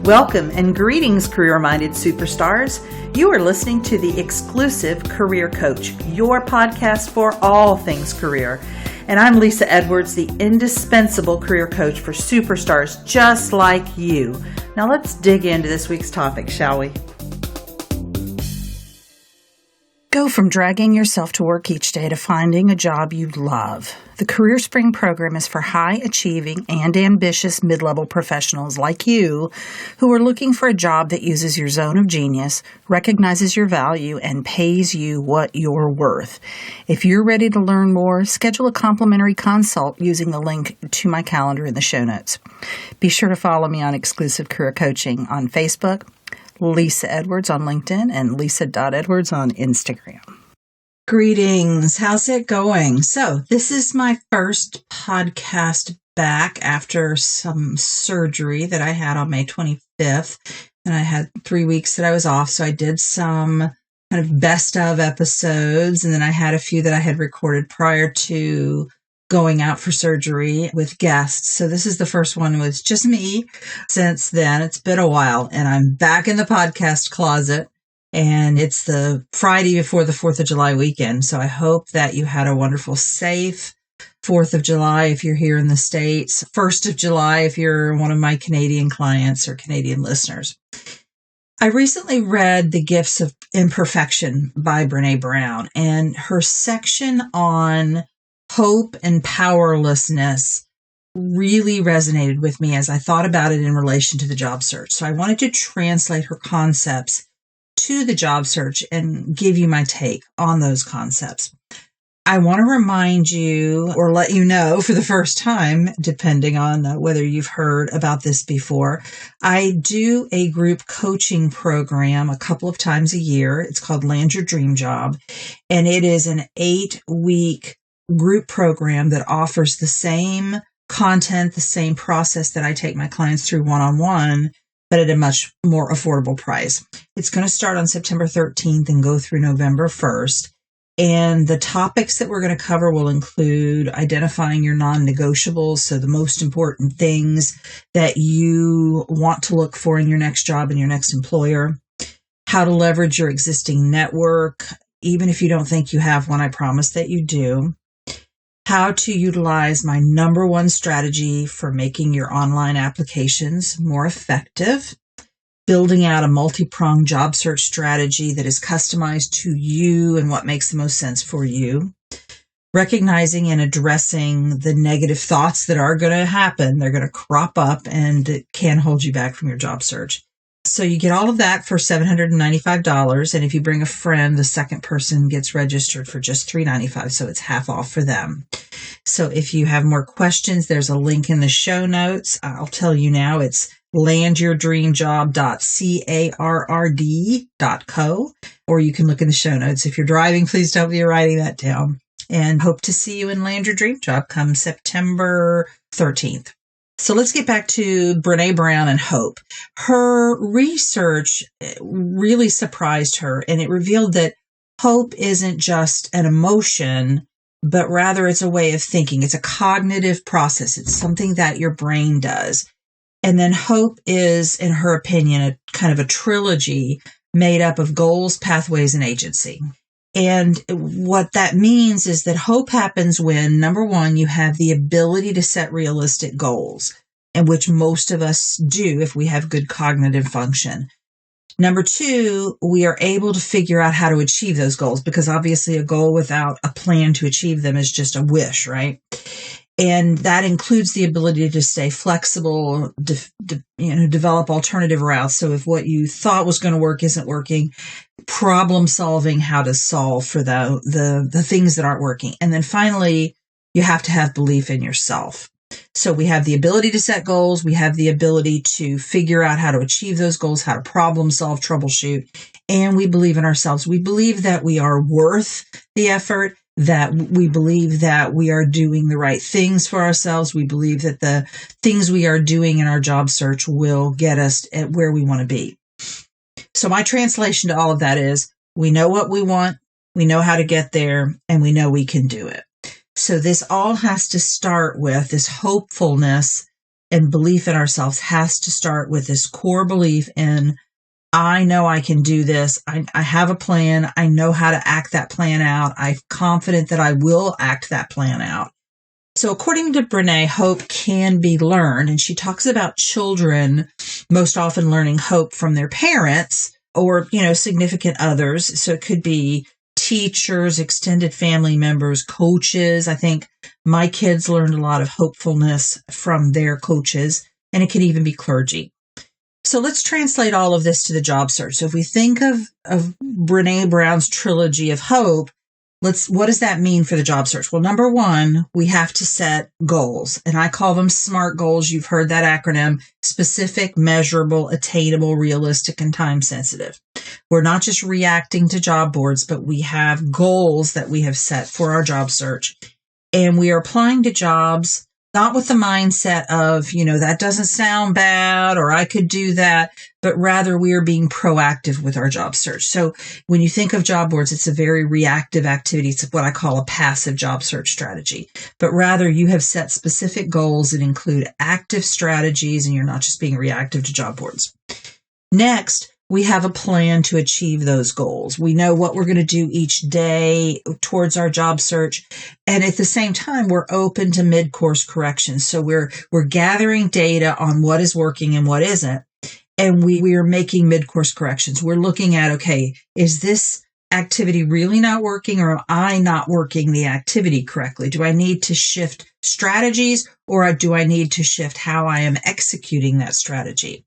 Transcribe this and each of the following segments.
Welcome and greetings, career-minded superstars. You are listening to the exclusive Career Coach, your podcast for all things career. And I'm Lisa Edwards, the indispensable career coach for superstars just like you. Now let's dig into this week's topic, shall we? Go from dragging yourself to work each day to finding a job you love. The Career Spring program is for high-achieving and ambitious mid-level professionals like you who are looking for a job that uses your zone of genius, recognizes your value, and pays you what you're worth. If you're ready to learn more, schedule a complimentary consult using the link to my calendar in the show notes. Be sure to follow me on Exclusive Career Coaching on Facebook, Lisa Edwards on LinkedIn, and Lisa.Edwards on Instagram. Greetings. How's it going? So this is my first podcast back after some surgery that I had on May 25th. And I had 3 weeks that I was off. So I did some kind of best of episodes. And then I had a few that I had recorded prior to going out for surgery with guests. So this is the first one with just me. Since then, it's been a while and I'm back in the podcast closet. And it's the Friday before the 4th of July weekend. So I hope that you had a wonderful, safe 4th of July if you're here in the States, 1st of July if you're one of my Canadian clients or Canadian listeners. I recently read The Gifts of Imperfection by Brene Brown, and her section on hope and powerlessness really resonated with me as I thought about it in relation to the job search. So I wanted to translate her concepts to the job search and give you my take on those concepts. I want to remind you or let you know for the first time, depending on whether you've heard about this before, I do a group coaching program a couple of times a year. It's called Land Your Dream Job, and it is an 8-week group program that offers the same content, the same process that I take my clients through one-on-one, but at a much more affordable price. It's going to start on September 13th and go through November 1st. And the topics that we're going to cover will include identifying your non-negotiables, so the most important things that you want to look for in your next job and your next employer, how to leverage your existing network, even if you don't think you have one, I promise that you do. How to utilize my number one strategy for making your online applications more effective, building out a multi-pronged job search strategy that is customized to you and what makes the most sense for you, recognizing and addressing the negative thoughts that are going to happen. They're going to crop up and it can hold you back from your job search. So you get all of that for $795. And if you bring a friend, the second person gets registered for just $395. So it's half off for them. So if you have more questions, there's a link in the show notes. I'll tell you now, it's landyourdreamjob.carrd.co, or you can look in the show notes. If you're driving, please don't be writing that down. And hope to see you in Land Your Dream Job come September 13th. So let's get back to Brene Brown and hope. Her research really surprised her, and it revealed that hope isn't just an emotion, but rather it's a way of thinking. It's a cognitive process. It's something that your brain does. And then hope is, in her opinion, a kind of a trilogy made up of goals, pathways, and agency. And what that means is that hope happens when, number one, you have the ability to set realistic goals, and which most of us do if we have good cognitive function. Number two, we are able to figure out how to achieve those goals, because obviously a goal without a plan to achieve them is just a wish, right? And that includes the ability to stay flexible, develop alternative routes. So if what you thought was going to work isn't working, problem solving, how to solve for the things that aren't working. And then finally, you have to have belief in yourself. So we have the ability to set goals. We have the ability to figure out how to achieve those goals, how to problem solve, troubleshoot, and we believe in ourselves. We believe that we are worth the effort, that we believe that we are doing the right things for ourselves. We believe that the things we are doing in our job search will get us at where we want to be. So my translation to all of that is, we know what we want, we know how to get there, and we know we can do it. So this all has to start with this hopefulness and belief in ourselves has to start with this core belief in, I know I can do this. I have a plan. I know how to act that plan out. I'm confident that I will act that plan out. So according to Brene, hope can be learned. And she talks about children most often learning hope from their parents or, significant others. So it could be teachers, extended family members, coaches. I think my kids learned a lot of hopefulness from their coaches, and it could even be clergy. So let's translate all of this to the job search. So if we think of Brene Brown's trilogy of hope, what does that mean for the job search? Well, number one, we have to set goals, and I call them SMART goals. You've heard that acronym: specific, measurable, attainable, realistic, and time sensitive. We're not just reacting to job boards, but we have goals that we have set for our job search, and we are applying to jobs not with the mindset of, that doesn't sound bad or I could do that, but rather we are being proactive with our job search. So when you think of job boards, it's a very reactive activity. It's what I call a passive job search strategy, but rather you have set specific goals that include active strategies, and you're not just being reactive to job boards. Next, we have a plan to achieve those goals. We know what we're going to do each day towards our job search. And at the same time, we're open to mid-course corrections. So we're gathering data on what is working and what isn't. And we are making mid-course corrections. We're looking at, okay, is this activity really not working, or am I not working the activity correctly? Do I need to shift strategies, or do I need to shift how I am executing that strategy?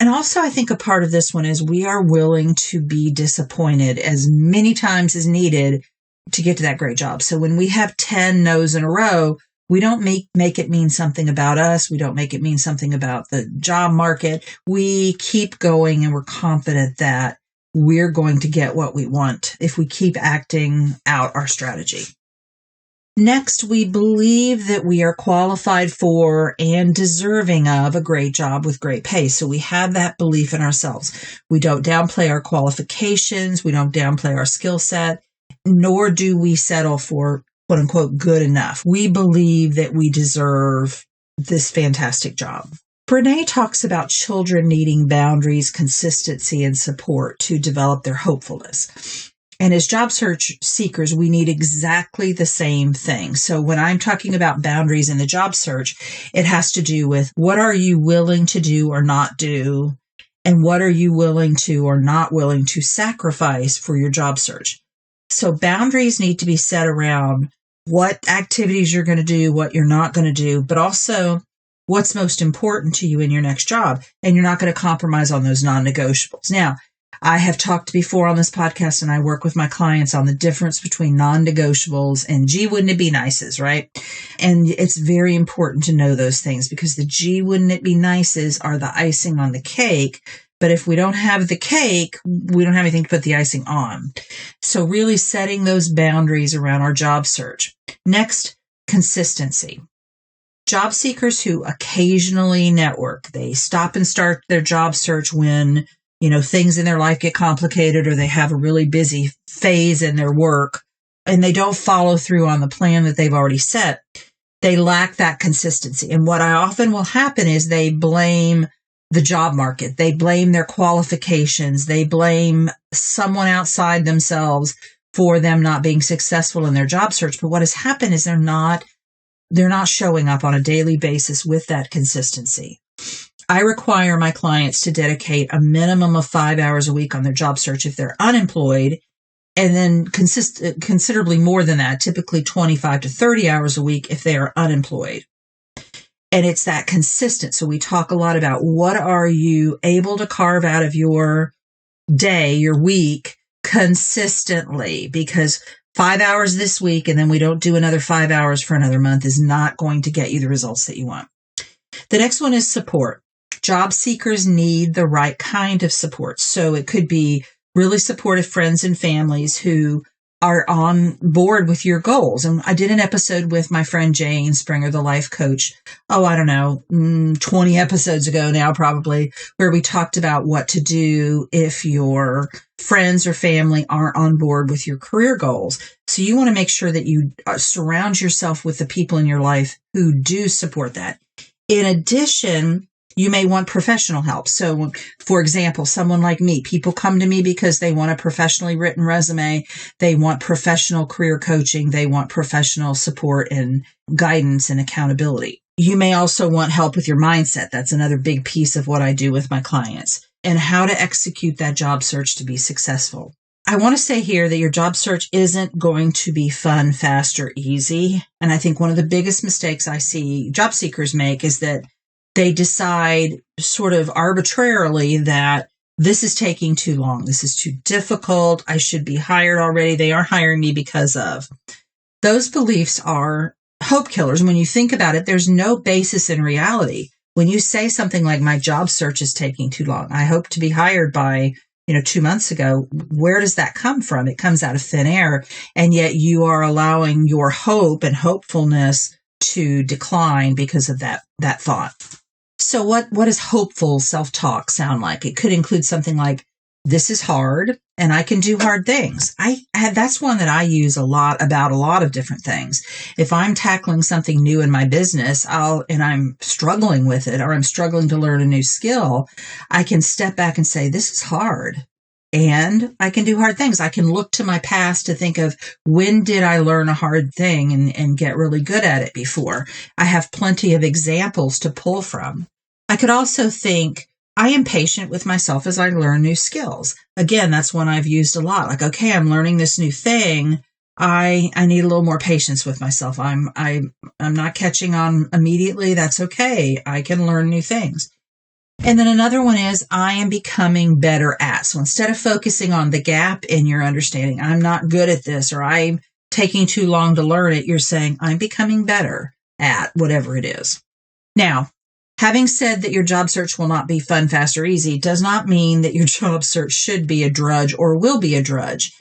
And also, I think a part of this one is we are willing to be disappointed as many times as needed to get to that great job. So when we have 10 no's in a row, we don't make it mean something about us. We don't make it mean something about the job market. We keep going, and we're confident that we're going to get what we want if we keep acting out our strategy. Next, we believe that we are qualified for and deserving of a great job with great pay. So we have that belief in ourselves. We don't downplay our qualifications. We don't downplay our skill set, nor do we settle for quote unquote good enough. We believe that we deserve this fantastic job. Brene talks about children needing boundaries, consistency, and support to develop their hopefulness. And as job search seekers, we need exactly the same thing. So when I'm talking about boundaries in the job search, it has to do with what are you willing to do or not do, and what are you willing to or not willing to sacrifice for your job search. So boundaries need to be set around what activities you're going to do, what you're not going to do, but also what's most important to you in your next job. And you're not going to compromise on those non-negotiables. Now, I have talked before on this podcast, and I work with my clients on the difference between non-negotiables and gee, wouldn't it be nices, right? And it's very important to know those things, because the gee, wouldn't it be nices are the icing on the cake. But if we don't have the cake, we don't have anything to put the icing on. So really setting those boundaries around our job search. Next, consistency. Job seekers who occasionally network, they stop and start their job search when things in their life get complicated, or they have a really busy phase in their work, and they don't follow through on the plan that they've already set. They lack that consistency. And what often will happen is they blame the job market. They blame their qualifications. They blame someone outside themselves for them not being successful in their job search. But what has happened is they're not showing up on a daily basis with that consistency. I require my clients to dedicate a minimum of 5 hours a week on their job search if they're unemployed, and then considerably more than that, typically 25 to 30 hours a week if they are unemployed. And it's that consistent. So we talk a lot about what are you able to carve out of your day, your week, consistently, because 5 hours this week and then we don't do another 5 hours for another month is not going to get you the results that you want. The next one is support. Job seekers need the right kind of support. So it could be really supportive friends and families who are on board with your goals. And I did an episode with my friend Jane Springer, the life coach, 20 episodes ago now probably, where we talked about what to do if your friends or family aren't on board with your career goals. So you want to make sure that you surround yourself with the people in your life who do support that. In addition, you may want professional help. So, for example, someone like me, people come to me because they want a professionally written resume. They want professional career coaching. They want professional support and guidance and accountability. You may also want help with your mindset. That's another big piece of what I do with my clients, and how to execute that job search to be successful. I want to say here that your job search isn't going to be fun, fast, or easy. And I think one of the biggest mistakes I see job seekers make is that they decide sort of arbitrarily that this is taking too long. This is too difficult. I should be hired already. They are hiring me because of. Those beliefs are hope killers. When you think about it, there's no basis in reality. When you say something like, my job search is taking too long, I hope to be hired by 2 months ago, where does that come from? It comes out of thin air. And yet you are allowing your hope and hopefulness to decline because of that thought. So what does hopeful self-talk sound like? It could include something like, this is hard and I can do hard things. That's one that I use a lot about a lot of different things. If I'm tackling something new in my business, and I'm struggling with it, or I'm struggling to learn a new skill, I can step back and say, this is hard. And I can do hard things. I can look to my past to think of, when did I learn a hard thing and get really good at it before? I have plenty of examples to pull from. I could also think, I am patient with myself as I learn new skills. Again, that's one I've used a lot. Like, okay, I'm learning this new thing. I need a little more patience with myself. I'm not catching on immediately. That's okay. I can learn new things. And then another one is, I am becoming better at. So instead of focusing on the gap in your understanding, I'm not good at this, or I'm taking too long to learn it, you're saying, I'm becoming better at whatever it is. Now, having said that your job search will not be fun, fast, or easy, does not mean that your job search should be a drudge or will be a drudge.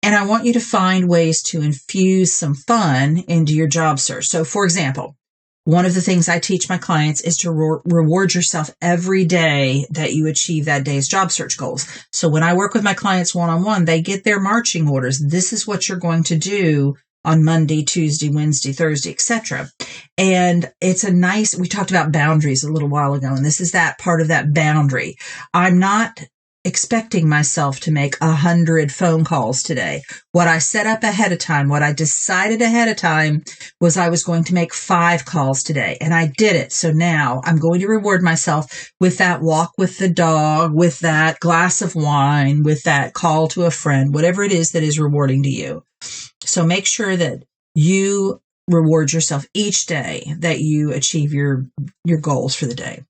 And I want you to find ways to infuse some fun into your job search. So, for example, one of the things I teach my clients is to reward yourself every day that you achieve that day's job search goals. So when I work with my clients one-on-one, they get their marching orders. This is what you're going to do on Monday, Tuesday, Wednesday, Thursday, etc. And it's we talked about boundaries a little while ago, and this is that part of that boundary. I'm not expecting myself to make 100 phone calls today. What I set up ahead of time, what I decided ahead of time, was I was going to make 5 calls today, and I did it. So now I'm going to reward myself with that walk with the dog, with that glass of wine, with that call to a friend, whatever it is that is rewarding to you. So make sure that you reward yourself each day that you achieve your goals for the day.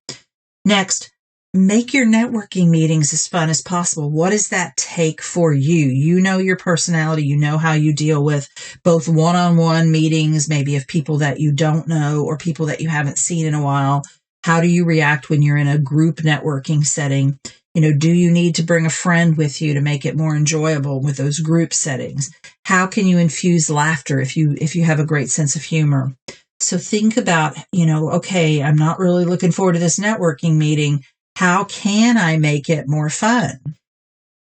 Next, make your networking meetings as fun as possible. What does that take for you? You know your personality. You know how you deal with both one-on-one meetings, maybe of people that you don't know or people that you haven't seen in a while. How do you react when you're in a group networking setting? Do you need to bring a friend with you to make it more enjoyable with those group settings? How can you infuse laughter if you have a great sense of humor? So think about, okay, I'm not really looking forward to this networking meeting. How can I make it more fun?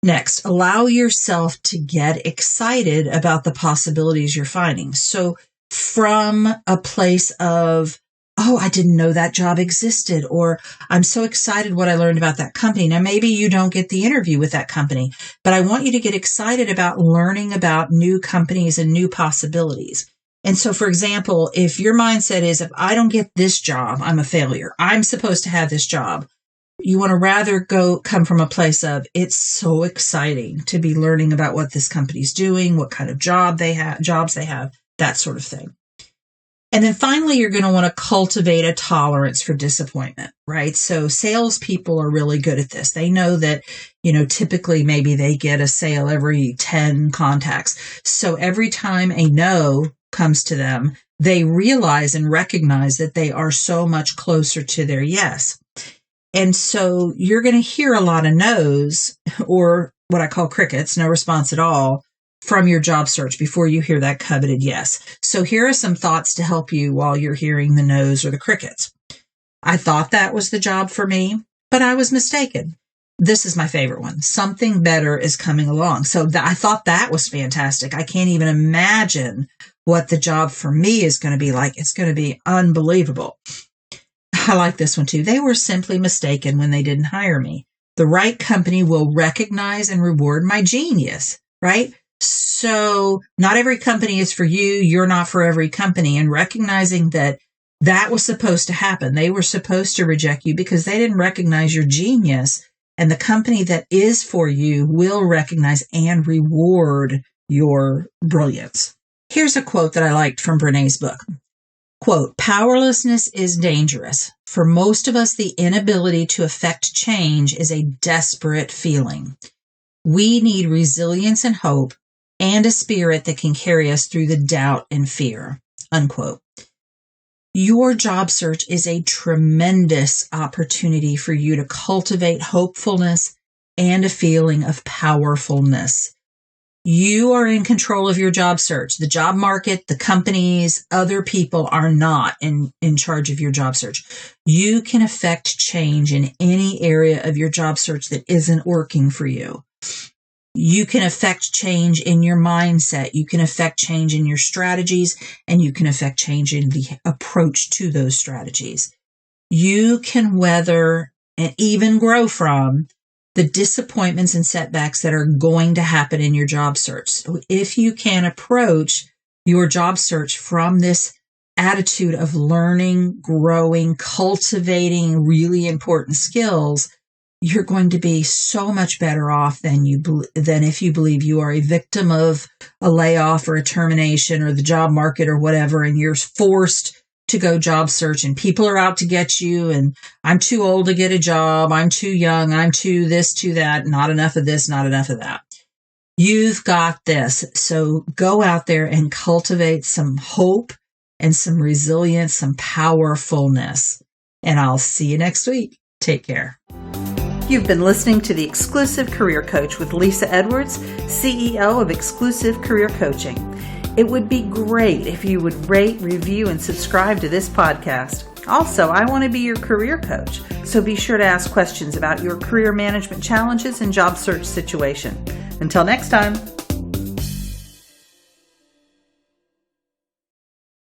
Next, allow yourself to get excited about the possibilities you're finding. So from a place of, oh, I didn't know that job existed, or I'm so excited what I learned about that company. Now, maybe you don't get the interview with that company, but I want you to get excited about learning about new companies and new possibilities. And so, for example, if your mindset is, if I don't get this job, I'm a failure. I'm supposed to have this job. You want to rather come from a place of, it's so exciting to be learning about what this company's doing, what kind of jobs they have, that sort of thing. And then finally, you're going to want to cultivate a tolerance for disappointment, right? So salespeople are really good at this. They know that, typically maybe they get a sale every 10 contacts. So every time a no comes to them, they realize and recognize that they are so much closer to their yes. And so you're going to hear a lot of no's, or what I call crickets, no response at all, from your job search before you hear that coveted yes. So here are some thoughts to help you while you're hearing the no's or the crickets. I thought that was the job for me, but I was mistaken. This is my favorite one. Something better is coming along. So I thought that was fantastic. I can't even imagine what the job for me is going to be like. It's going to be unbelievable. I like this one too. They were simply mistaken when they didn't hire me. The right company will recognize and reward my genius, right? So not every company is for you. You're not for every company. And recognizing that was supposed to happen. They were supposed to reject you because they didn't recognize your genius. And the company that is for you will recognize and reward your brilliance. Here's a quote that I liked from Brene's book. Quote, "Powerlessness is dangerous. For most of us, the inability to affect change is a desperate feeling. We need resilience and hope and a spirit that can carry us through the doubt and fear." Unquote. Your job search is a tremendous opportunity for you to cultivate hopefulness and a feeling of powerfulness. You are in control of your job search. The job market, the companies, other people are not in charge of your job search. You can affect change in any area of your job search that isn't working for you. You can affect change in your mindset. You can affect change in your strategies, and you can affect change in the approach to those strategies. You can weather and even grow from the disappointments and setbacks that are going to happen in your job search. So if you can approach your job search from this attitude of learning, growing, cultivating really important skills, you're going to be so much better off than if you believe you are a victim of a layoff or a termination or the job market or whatever, and you're forced to go job search and people are out to get you, and I'm too old to get a job, I'm too young, I'm too this, too that, not enough of this, not enough of that. You've got this. So go out there and cultivate some hope and some resilience, some powerfulness. And I'll see you next week. Take care. You've been listening to The Exclusive Career Coach with Lisa Edwards, CEO of Exclusive Career Coaching. It would be great if you would rate, review, and subscribe to this podcast. Also, I want to be your career coach, so be sure to ask questions about your career management challenges and job search situation. Until next time.